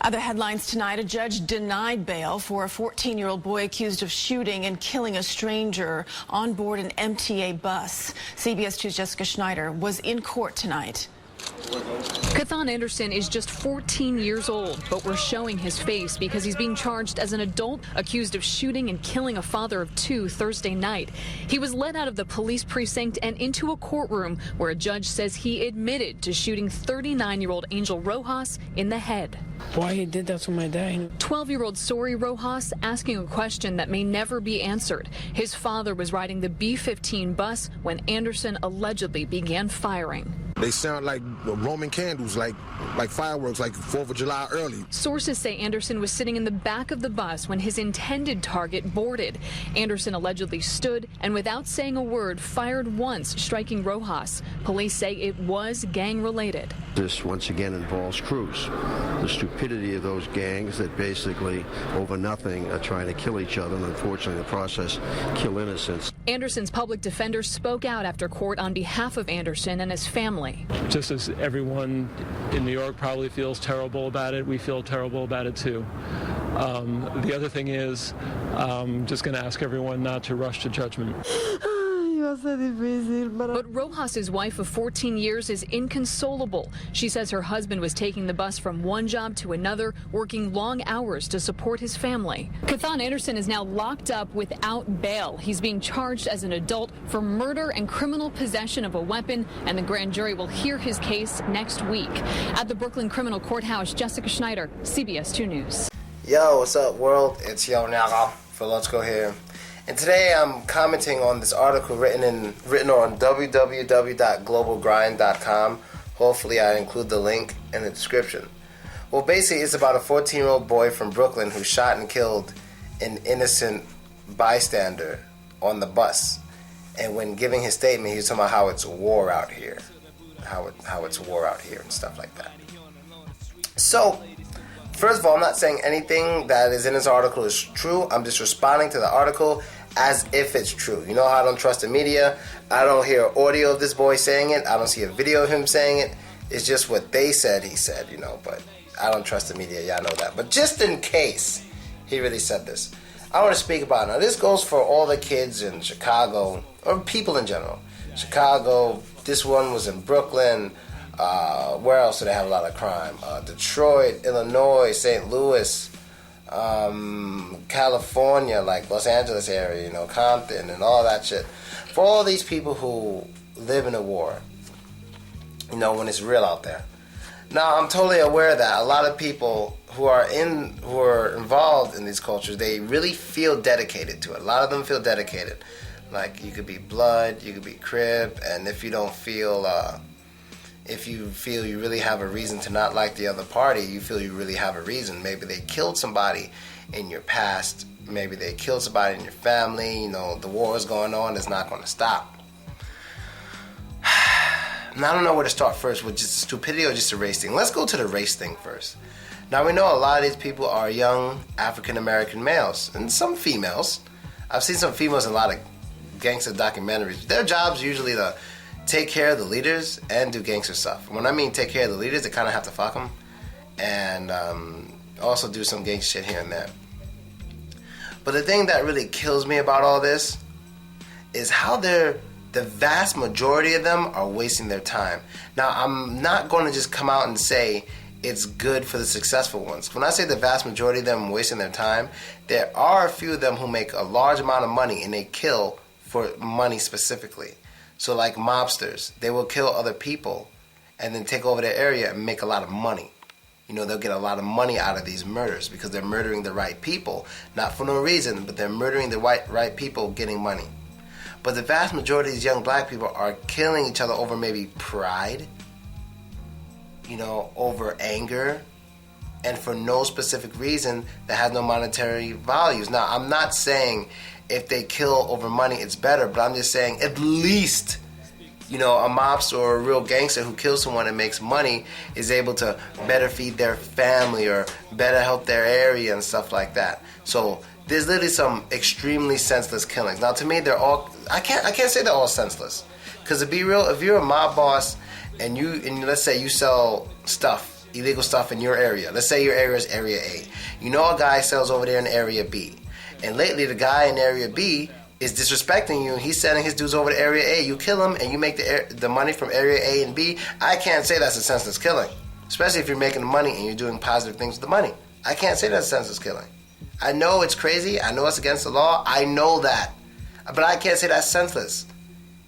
Other headlines tonight, a judge denied bail for a 14-year-old boy accused of shooting and killing a stranger on board an MTA bus. CBS 2's Jessica Schneider was in court tonight. Kathan Anderson is just 14 years old, but we're showing his face because he's being charged as an adult accused of shooting and killing a father of two Thursday night. He was led out of the police precinct and into a courtroom where a judge says he admitted to shooting 39-year-old Angel Rojas in the head. Why he did that to my dad? 12-year-old Sori Rojas asking a question that may never be answered. His father was riding the B-15 bus when Anderson allegedly began firing. They sound like Roman candles, like fireworks, like 4th of July early. Sources say Anderson was sitting in the back of the bus when his intended target boarded. Anderson allegedly stood and without saying a word fired once, striking Rojas. Police say it was gang-related. This once again involves crews. The stupidity of those gangs that basically over nothing are trying to kill each other and unfortunately in the process kill innocents. Anderson's public defender spoke out after court on behalf of Anderson and his family. Just as everyone in New York probably feels terrible about it, we feel terrible about it too. The other thing is, I'm just going to ask everyone not to rush to judgment. But Rojas' wife of 14 years is inconsolable. She says her husband was taking the bus from one job to another, working long hours to support his family. Kathan Anderson is now locked up without bail. He's being charged as an adult for murder and criminal possession of a weapon, and the grand jury will hear his case next week. At the Brooklyn Criminal Courthouse, Jessica Schneider, CBS 2 News. Yo, what's up, world? It's Yo Naga for Let's Go Here. And today I'm commenting on this article written on www.globalgrind.com. Hopefully I include the link in the description. Well, basically it's about a 14-year-old boy from Brooklyn who shot and killed an innocent bystander on the bus. And when giving his statement, he was talking about how it's war out here. How it's war out here and stuff like that. So, first of all, I'm not saying anything that is in this article is true. I'm just responding to the article as if it's true. You know how I don't trust the media? I don't hear audio of this boy saying it. I don't see a video of him saying it. It's just what they said he said, you know, but I don't trust the media. Y'all know that. But just in case he really said this, I want to speak about it. Now, this goes for all the kids in Chicago, or people in general. Chicago, this one was in Brooklyn. Where else do they have a lot of crime? Detroit, Illinois, St. Louis, California, like Los Angeles area, you know, Compton and all that shit. For all these people who live in a war, you know, when it's real out there. Now, I'm totally aware that a lot of people who are involved in these cultures, they really feel dedicated to it. A lot of them feel dedicated. Like, you could be Blood, you could be Crip, and if you don't feel, if you feel you really have a reason to not like the other party, you feel you really have a reason. Maybe they killed somebody in your past. Maybe they killed somebody in your family. You know, the war is going on. It's not going to stop. And I don't know where to start first, with just stupidity or just a race thing. Let's go to the race thing first. Now, we know a lot of these people are young African-American males and some females. I've seen some females in a lot of gangster documentaries. Their job's usually to take care of the leaders and do gangster stuff. When I mean take care of the leaders, they kind of have to fuck them and also do some gangster shit here and there. But the thing that really kills me about all this is how the vast majority of them are wasting their time. Now, I'm not going to just come out and say it's good for the successful ones. When I say the vast majority of them wasting their time, there are a few of them who make a large amount of money and they kill for money specifically. So like mobsters, they will kill other people and then take over their area and make a lot of money. You know, they'll get a lot of money out of these murders because they're murdering the right people. Not for no reason, but they're murdering the right people getting money. But the vast majority of these young black people are killing each other over maybe pride, you know, over anger, and for no specific reason that has no monetary values. Now, I'm not saying if they kill over money, it's better. But I'm just saying at least, you know, a mobster or a real gangster who kills someone and makes money is able to better feed their family or better help their area and stuff like that. So there's literally some extremely senseless killings. Now, to me, they're all, I can't say they're all senseless. Because to be real, if you're a mob boss and let's say you sell stuff illegal stuff in your area. Let's say your area is Area A. You know a guy sells over there in Area B. And lately the guy in Area B is disrespecting you. He's sending his dudes over to Area A. You kill him and you make the money from Area A and B. I can't say that's a senseless killing. Especially if you're making the money and you're doing positive things with the money. I can't say that's senseless killing. I know it's crazy. I know it's against the law. I know that. But I can't say that's senseless.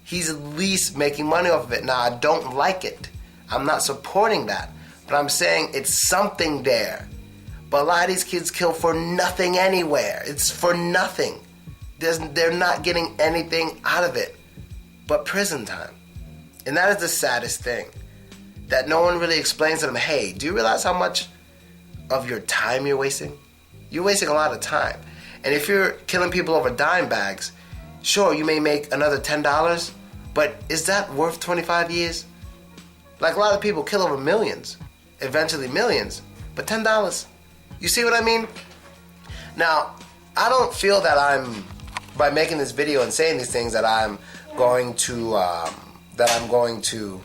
He's at least making money off of it. Now, I don't like it. I'm not supporting that. But I'm saying it's something there. But a lot of these kids kill for nothing anywhere. It's for nothing. They're not getting anything out of it but prison time. And that is the saddest thing. That no one really explains to them, hey, do you realize how much of your time you're wasting? You're wasting a lot of time. And if you're killing people over dime bags, sure, you may make another $10, but is that worth 25 years? Like a lot of people kill over millions, eventually millions, but $10. You see what I mean? Now, I don't feel that by making this video and saying these things, that I'm going to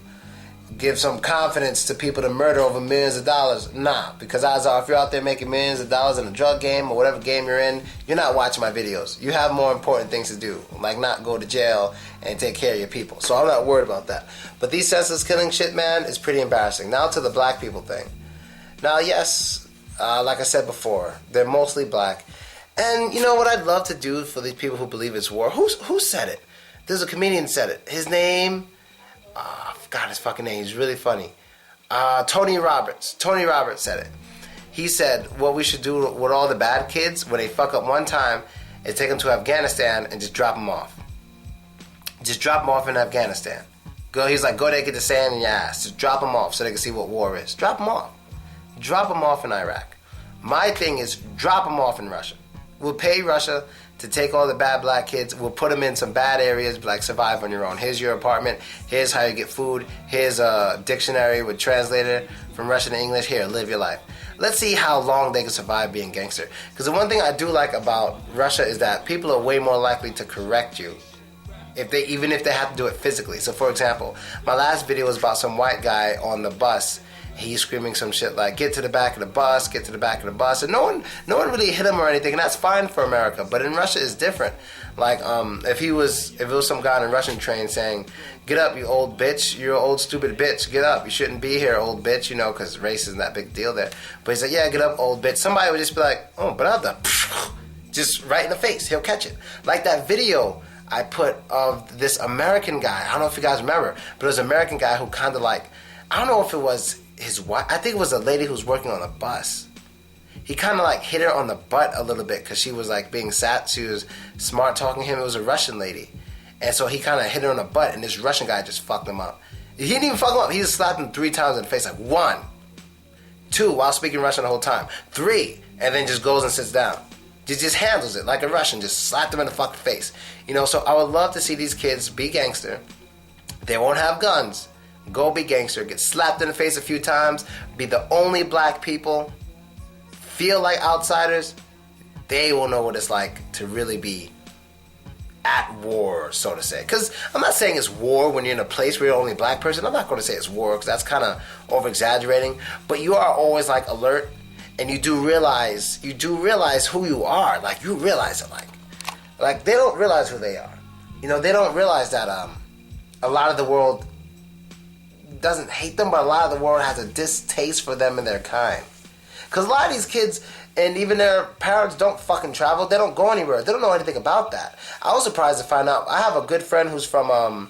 give some confidence to people to murder over millions of dollars. Nah, because if you're out there making millions of dollars in a drug game or whatever game you're in, you're not watching my videos. You have more important things to do, like not go to jail and take care of your people. So I'm not worried about that. But these senseless killing shit, man, is pretty embarrassing. Now to the black people thing. Now, yes, like I said before, they're mostly black. And you know what I'd love to do for these people who believe it's war? Who said it? There's a comedian said it. His name... I forgot his fucking name. He's really funny. Tony Roberts. Tony Roberts said it. He said what we should do with all the bad kids when they fuck up one time is take them to Afghanistan and just drop them off. Just drop them off in Afghanistan. He's like, go there, get the sand in your ass. Just drop them off so they can see what war is. Drop them off. Drop them off in Iraq. My thing is drop them off in Russia. We'll pay Russia to take all the bad black kids. We'll put them in some bad areas, like survive on your own. Here's your apartment. Here's how you get food. Here's a dictionary with translator from Russian to English. Here, live your life. Let's see how long they can survive being gangster. Because the one thing I do like about Russia is that people are way more likely to correct you, even if they have to do it physically. So, for example, my last video was about some white guy on the bus. He's screaming some shit like, get to the back of the bus, get to the back of the bus. And no one really hit him or anything, and that's fine for America. But in Russia, it's different. Like, if it was some guy on a Russian train saying, get up, you old bitch, you're an old stupid bitch, get up, you shouldn't be here, old bitch, you know, because race isn't that big deal there. But he's like, yeah, get up, old bitch. Somebody would just be like, oh, brother, just right in the face, he'll catch it. Like that video I put of this American guy, I don't know if you guys remember, but it was an American guy who kind of like, I don't know if it was his wife, I think it was a lady who was working on the bus. He kind of like hit her on the butt a little bit because she was like being sat. She was smart talking to him. It was a Russian lady. And so he kind of hit her on the butt, and this Russian guy just fucked him up. He didn't even fuck him up. He just slapped him 3 times in the face. Like 1, 2, while speaking Russian the whole time. 3, and then just goes and sits down. Just handles it like a Russian. Just slapped him in the fucking face. You know, so I would love to see these kids be gangster. They won't have guns. Go be gangster. Get slapped in the face a few times. Be the only black people. Feel like outsiders. They will know what it's like to really be at war, so to say. Because I'm not saying it's war when you're in a place where you're the only black person. I'm not going to say it's war because that's kind of over-exaggerating. But you are always like alert, and you do realize who you are. Like you realize it. Like they don't realize who they are. You know, they don't realize that a lot of the world doesn't hate them, but a lot of the world has a distaste for them and their kind. Because a lot of these kids and even their parents don't fucking travel. They don't go anywhere. They don't know anything about that. I was surprised to find out. I have a good friend who's from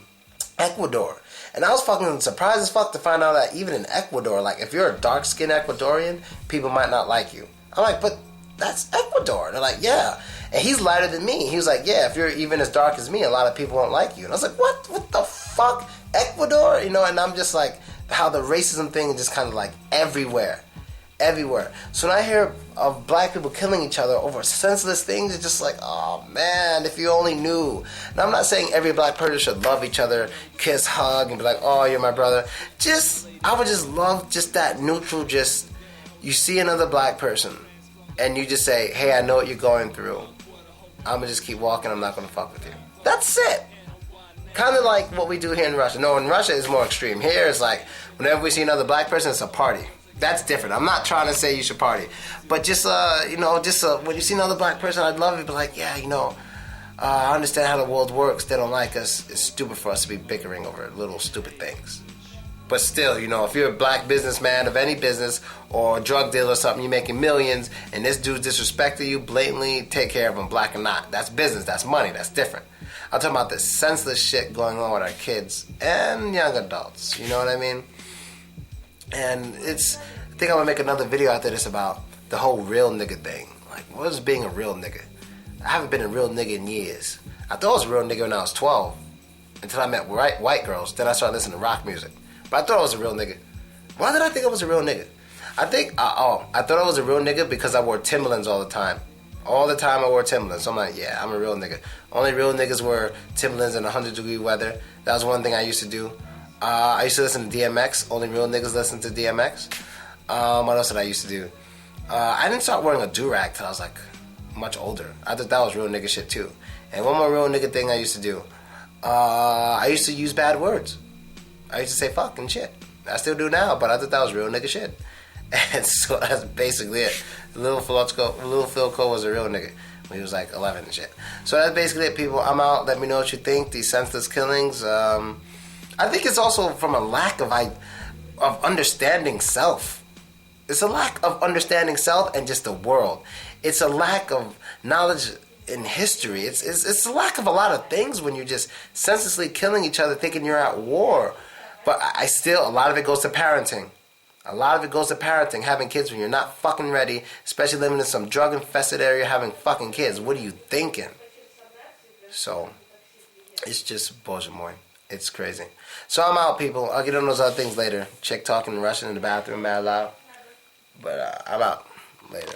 Ecuador. And I was fucking surprised as fuck to find out that even in Ecuador, like if you're a dark-skinned Ecuadorian, people might not like you. I'm like, but that's Ecuador. And they're like, yeah. And he's lighter than me. He was like, yeah, if you're even as dark as me, a lot of people won't like you. And I was like, what the fuck? Ecuador? You know, and I'm just like, how the racism thing is just kind of like everywhere. So when I hear of black people killing each other over senseless things, it's just like, oh man, if you only knew. Now I'm not saying every black person should love each other, kiss, hug, and be like, oh, you're my brother. I would just love just that neutral, just, you see another black person, and you just say, hey, I know what you're going through. I'm gonna just keep walking, I'm not gonna fuck with you. That's it. Kind of like what we do here in Russia. No, in Russia it's more extreme. Here it's like, whenever we see another black person, it's a party. That's different. I'm not trying to say you should party, but just when you see another black person, I'd love it. But like, yeah, I understand how the world works. They don't like us. It's stupid for us to be bickering over little stupid things. But still, if you're a black businessman of any business or a drug dealer or something, you're making millions, and this dude's disrespecting you, blatantly take care of him, black or not. That's business. That's money. That's different. I'm talking about this senseless shit going on with our kids and young adults. You know what I mean? And I think I'm gonna make another video after this about the whole real nigga thing. Like, what is being a real nigga? I haven't been a real nigga in years. I thought I was a real nigga when I was 12, until I met white girls. Then I started listening to rock music. But I thought I was a real nigga. Why did I think I was a real nigga? I thought I was a real nigga because I wore Timberlands all the time. All the time I wore Timberlands. So I'm like, yeah, I'm a real nigga. Only real niggas wear Timberlands in 100-degree weather. That was one thing I used to do. I used to listen to DMX. Only real niggas listen to DMX. What else did I used to do? I didn't start wearing a do-rag till I was like much older. I thought that was real nigga shit too. And one more real nigga thing I used to do. I used to use bad words. I used to say fuck and shit. I still do now, but I thought that was real nigga shit. And so that's basically it. Little Phil Cole was a real nigga when he was like 11 and shit. So that's basically it, people. I'm out. Let me know what you think. These senseless killings. I think it's also from a lack of understanding self. It's a lack of understanding self and just the world. It's a lack of knowledge in history. It's a lack of a lot of things when you're just senselessly killing each other thinking you're at war. But a lot of it goes to parenting. A lot of it goes to parenting, having kids when you're not fucking ready, especially living in some drug-infested area, having fucking kids. What are you thinking? So, it's just bullshit, boy. It's crazy. So I'm out, people. I'll get on those other things later. Chick talking Russian in the bathroom, mad loud. But I'm out. Later.